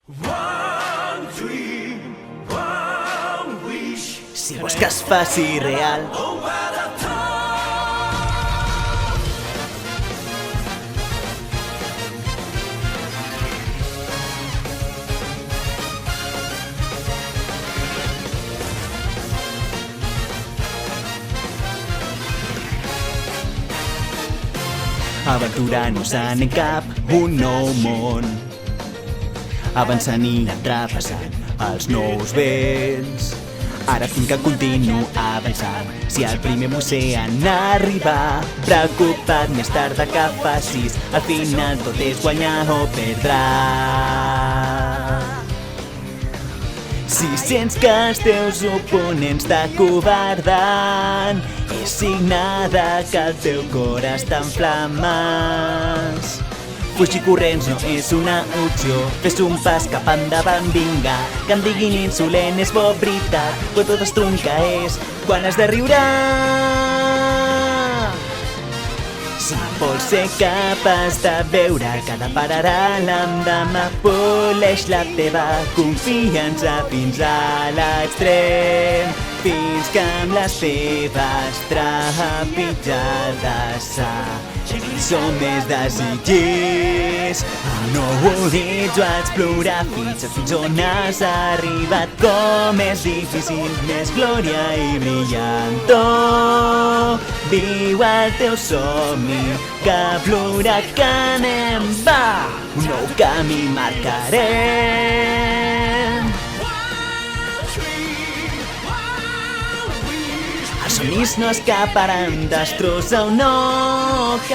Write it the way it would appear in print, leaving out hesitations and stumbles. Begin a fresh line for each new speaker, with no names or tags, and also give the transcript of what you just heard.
One dream, one wish.
Si vols que es faci real, aventurant-nos en cap un nou món, avançant i trapassant els nous vents. Ara fins que continuo avançant, si al primer ocean arribar, preocupat més tard que facis, al final tot és guanyar o perdre. Si sents que els teus oponents t'acovarden, és signe que el teu cor està en flames. Fugir corrents no és una opció, fes un pas cap endavant, vinga. Que em diguin insolent és bo, veritat, però tot es trunca és quan has de riure. Si vols ser capaç de veure cada paral·lel l'endemà, poleix la teva confiança fins a l'extrem, fins que amb les teves trepitjades som més desitgers. Un nou horitzó a explorar fins on has arribat. Com és difícil, més glòria i brillantor. Viu el teu somni, que plora que anem, va! Un nou camí marcarem. Els somnis no escaparan, destrossa un knockout.